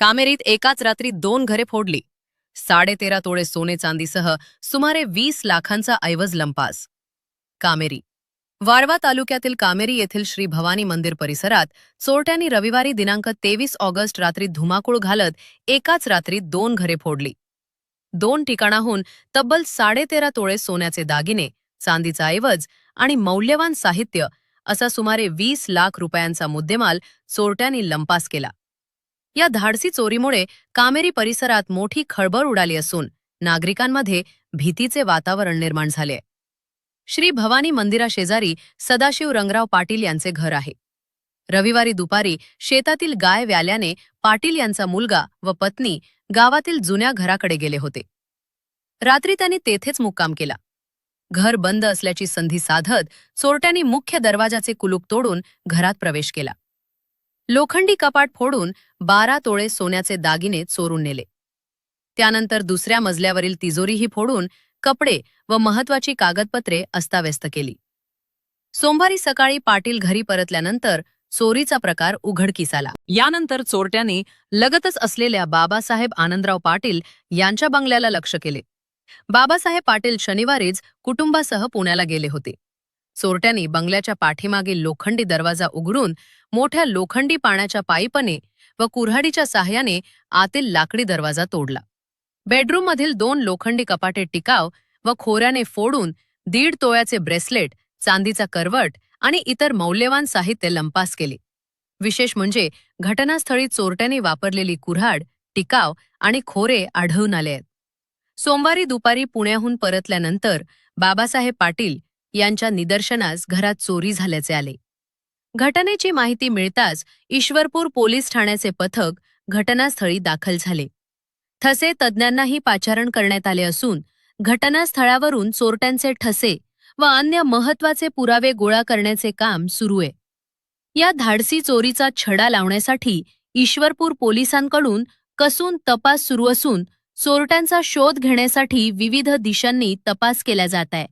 कामेरीत एकाच रात्री 2 घरे फोडली. 13.5 तोळे सोने चांदीसह सुमारे 20 लाखांचा ऐवज लंपास. कामेरी वाळवा तालुक्यातील कामेरी येथील श्री भवानी मंदिर परिसरात चोरट्यांनी रविवारी दिनांक 23 ऑगस्ट रात्री धुमाकूळ घालत एकाच रात्री 2 घरे फोडली. 2 ठिकाणाहून तब्बल 13.5 तोळे सोन्याचे दागिने, चांदीचा ऐवज आणि मौल्यवान साहित्य असा सुमारे 20 लाख रुपयांचा मुद्देमाल चोरट्यांनी लंपास केला. या धाडसी चोरीमुळे कामेरी परिसरात मोठी खळबळ उडाली असून नागरिकांमध्ये भीतीचे वातावरण निर्माण झाले. श्री भवानी मंदिराशेजारी सदाशिव रंगराव पाटील यांचे घर आहे. रविवारी दुपारी शेतातील गाय व्याल्याने पाटील यांचा मुलगा व पत्नी गावातील जुन्या घराकडे गेले होते. रात्री त्यांनी तेथेच मुक्काम केला. घर बंद असल्याची संधी साधत चोरट्यांनी मुख्य दरवाजाचे कुलूप तोडून घरात प्रवेश केला. लोखंडी कपाट फोडून 12 तोळे सोन्याचे दागिने चोरून नेले. त्यानंतर दुसऱ्या मजल्यावरील तिजोरीही फोडून कपडे व महत्वाची कागदपत्रे अस्ताव्यस्त केली. सोमवारी सकाळी पाटील घरी परतल्यानंतर चोरीचा प्रकार उघडकीस आला. यानंतर चोरट्यांनी लगतच असलेल्या बाबासाहेब आनंदराव पाटील यांच्या बंगल्याला लक्ष केले. बाबासाहेब पाटील शनिवारीच कुटुंबासह पुण्याला गेले होते. चोरट्यांनी बंगल्याच्या पाठीमागील लोखंडी दरवाजा उघडून मोठ्या लोखंडी पाण्याच्या पाईपने व कुऱ्हाडीच्या साहाय्याने आतील लाकडी दरवाजा तोडला. बेडरूममधील 2 लोखंडी कपाटे टिकाव व खोऱ्याने फोडून 1.5 तोळ्याचे ब्रेसलेट, चांदीचा करवट आणि इतर मौल्यवान साहित्य लंपास केले. विशेष म्हणजे घटनास्थळी चोरट्यांनी वापरलेली कुऱ्हाड, टिकाव आणि खोरे आढळून आले आहेत. सोमवारी दुपारी पुण्याहून परतल्यानंतर बाबासाहेब पाटील यांच्या निदर्शनास घरात चोरी झाल्याचे आले. घटनेची माहिती मिळताच ईश्वरपूर पोलीस ठाण्याचे पथक घटनास्थळी दाखल झाले. ठसे तज्ज्ञांनाही पाचारण करण्यात आले असून घटनास्थळावरून चोरट्यांचे ठसे व अन्य महत्त्वाचे पुरावे गोळा करण्याचे काम सुरू आहे. या धाडसी चोरीचा छडा लावण्यासाठी ईश्वरपूर पोलिसांकडून कसून तपास सुरू असून चोरट्यांचा शोध घेण्यासाठी विविध दिशांनी तपास केला जात आहे.